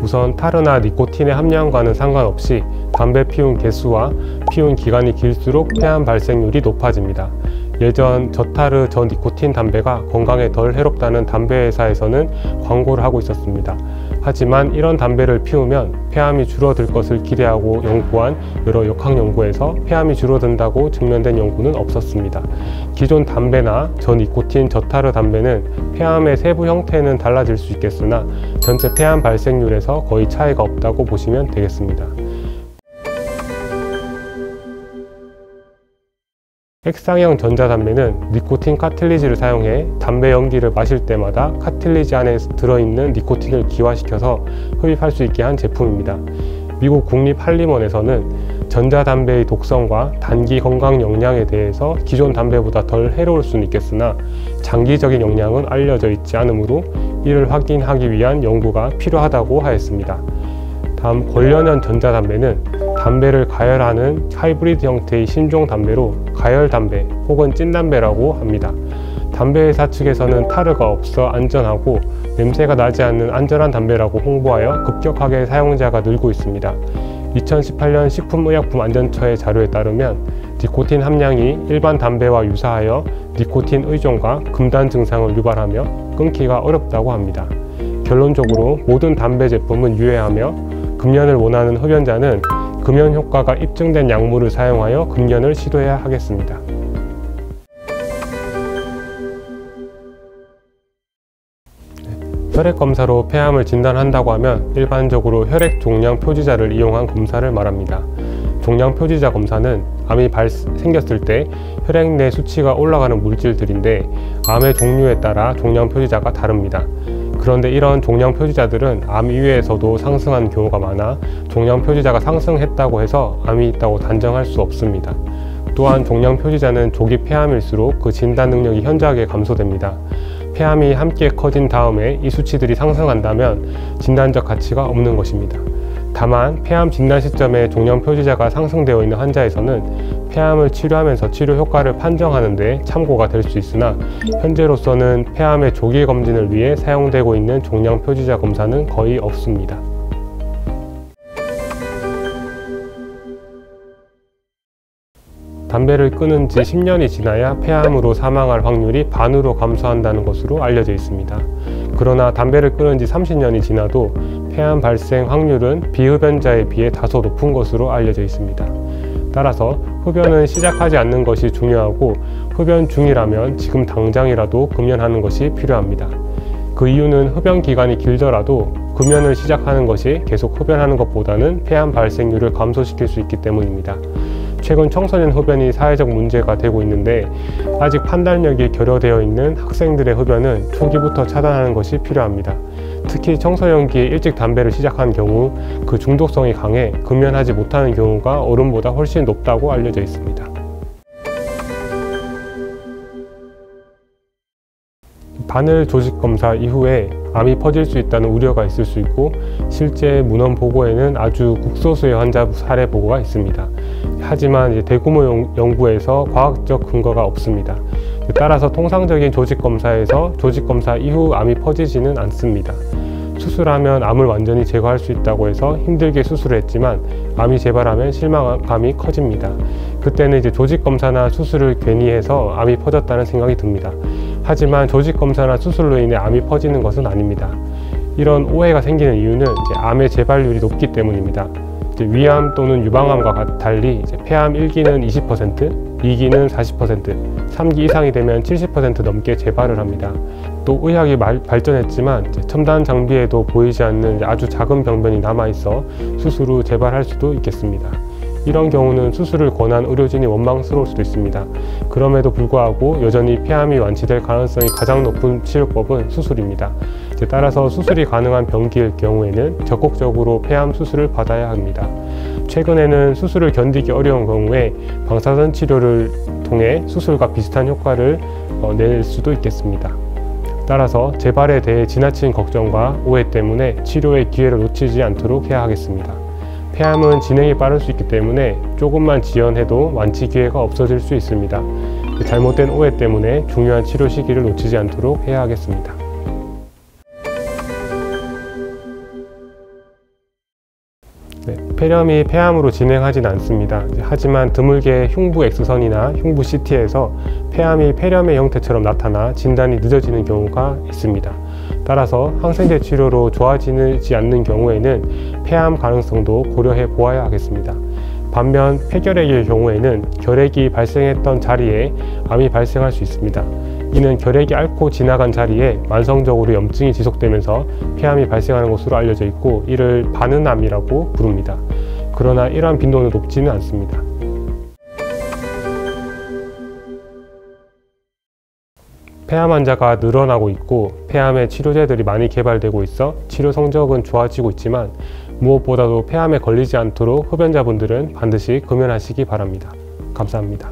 우선 타르나 니코틴의 함량과는 상관없이 담배 피운 개수와 피운 기간이 길수록 폐암 발생률이 높아집니다. 예전 저타르 저니코틴 담배가 건강에 덜 해롭다는 담배 회사에서는 광고를 하고 있었습니다. 하지만 이런 담배를 피우면 폐암이 줄어들 것을 기대하고 연구한 여러 역학 연구에서 폐암이 줄어든다고 증명된 연구는 없었습니다. 기존 담배나 저니코틴 저타르 담배는 폐암의 세부 형태는 달라질 수 있겠으나 전체 폐암 발생률에서 거의 차이가 없다고 보시면 되겠습니다. 액상형 전자담배는 니코틴 카틸리지를 사용해 담배 연기를 마실 때마다 카틸리지 안에 들어있는 니코틴을 기화시켜서 흡입할 수 있게 한 제품입니다. 미국 국립한림원에서는 전자담배의 독성과 단기 건강 영향에 대해서 기존 담배보다 덜 해로울 수는 있겠으나 장기적인 영향은 알려져 있지 않으므로 이를 확인하기 위한 연구가 필요하다고 하였습니다. 다음 관련형 전자담배는 담배를 가열하는 하이브리드 형태의 신종 담배로 가열담배 혹은 찐담배라고 합니다. 담배회사 측에서는 타르가 없어 안전하고 냄새가 나지 않는 안전한 담배라고 홍보하여 급격하게 사용자가 늘고 있습니다. 2018년 식품의약품안전처의 자료에 따르면 니코틴 함량이 일반 담배와 유사하여 니코틴 의존과 금단 증상을 유발하며 끊기가 어렵다고 합니다. 결론적으로 모든 담배 제품은 유해하며 금연을 원하는 흡연자는 금연 효과가 입증된 약물을 사용하여 금연을 시도해야 하겠습니다. 혈액 검사로 폐암을 진단한다고 하면 일반적으로 혈액 종양 표지자를 이용한 검사를 말합니다. 종양 표지자 검사는 암이 생겼을 때 혈액 내 수치가 올라가는 물질들인데 암의 종류에 따라 종양 표지자가 다릅니다. 그런데 이런 종양 표지자들은 암 이외에서도 상승한 경우가 많아 종양 표지자가 상승했다고 해서 암이 있다고 단정할 수 없습니다. 또한 종양 표지자는 조기 폐암일수록 그 진단 능력이 현저하게 감소됩니다. 폐암이 함께 커진 다음에 이 수치들이 상승한다면 진단적 가치가 없는 것입니다. 다만 폐암 진단 시점에 종양 표지자가 상승되어 있는 환자에서는 폐암을 치료하면서 치료 효과를 판정하는 데 참고가 될 수 있으나 현재로서는 폐암의 조기 검진을 위해 사용되고 있는 종양 표지자 검사는 거의 없습니다. 담배를 끊은 지 10년이 지나야 폐암으로 사망할 확률이 반으로 감소한다는 것으로 알려져 있습니다. 그러나 담배를 끊은 지 30년이 지나도 폐암 발생 확률은 비흡연자에 비해 다소 높은 것으로 알려져 있습니다. 따라서 흡연은 시작하지 않는 것이 중요하고 흡연 중이라면 지금 당장이라도 금연하는 것이 필요합니다. 그 이유는 흡연 기간이 길더라도 금연을 시작하는 것이 계속 흡연하는 것보다는 폐암 발생률을 감소시킬 수 있기 때문입니다. 최근 청소년 흡연이 사회적 문제가 되고 있는데 아직 판단력이 결여되어 있는 학생들의 흡연은 초기부터 차단하는 것이 필요합니다. 특히 청소년기에 일찍 담배를 시작한 경우 그 중독성이 강해 금연하지 못하는 경우가 어른보다 훨씬 높다고 알려져 있습니다. 바늘 조직 검사 이후에 암이 퍼질 수 있다는 우려가 있을 수 있고 실제 문헌 보고에는 아주 극소수의 환자 사례 보고가 있습니다. 하지만 대규모 연구에서 과학적 근거가 없습니다. 따라서 통상적인 조직 검사에서 조직 검사 이후 암이 퍼지지는 않습니다. 수술하면 암을 완전히 제거할 수 있다고 해서 힘들게 수술을 했지만 암이 재발하면 실망감이 커집니다. 그때는 조직 검사나 수술을 괜히 해서 암이 퍼졌다는 생각이 듭니다. 하지만 조직 검사나 수술로 인해 암이 퍼지는 것은 아닙니다. 이런 오해가 생기는 이유는 암의 재발률이 높기 때문입니다. 위암 또는 유방암과 달리 폐암 1기는 20%, 2기는 40%, 3기 이상이 되면 70% 넘게 재발을 합니다. 또 의학이 발전했지만 첨단 장비에도 보이지 않는 아주 작은 병변이 남아있어 수술 후 재발할 수도 있겠습니다. 이런 경우는 수술을 권한 의료진이 원망스러울 수도 있습니다. 그럼에도 불구하고 여전히 폐암이 완치될 가능성이 가장 높은 치료법은 수술입니다. 따라서 수술이 가능한 병기일 경우에는 적극적으로 폐암 수술을 받아야 합니다. 최근에는 수술을 견디기 어려운 경우에 방사선 치료를 통해 수술과 비슷한 효과를 낼 수도 있겠습니다. 따라서 재발에 대해 지나친 걱정과 오해 때문에 치료의 기회를 놓치지 않도록 해야 하겠습니다. 폐암은 진행이 빠를 수 있기 때문에 조금만 지연해도 완치 기회가 없어질 수 있습니다. 잘못된 오해 때문에 중요한 치료 시기를 놓치지 않도록 해야 하겠습니다. 폐렴이 폐암으로 진행하진 않습니다. 하지만 드물게 흉부 X선이나 흉부 CT에서 폐암이 폐렴의 형태처럼 나타나 진단이 늦어지는 경우가 있습니다. 따라서 항생제 치료로 좋아지지 않는 경우에는 폐암 가능성도 고려해 보아야 하겠습니다. 반면 폐결핵의 경우에는 결핵이 발생했던 자리에 암이 발생할 수 있습니다. 이는 결핵이 앓고 지나간 자리에 만성적으로 염증이 지속되면서 폐암이 발생하는 것으로 알려져 있고, 이를 반은암이라고 부릅니다. 그러나 이러한 빈도는 높지는 않습니다. 폐암 환자가 늘어나고 있고 폐암의 치료제들이 많이 개발되고 있어 치료 성적은 좋아지고 있지만, 무엇보다도 폐암에 걸리지 않도록 흡연자분들은 반드시 금연하시기 바랍니다. 감사합니다.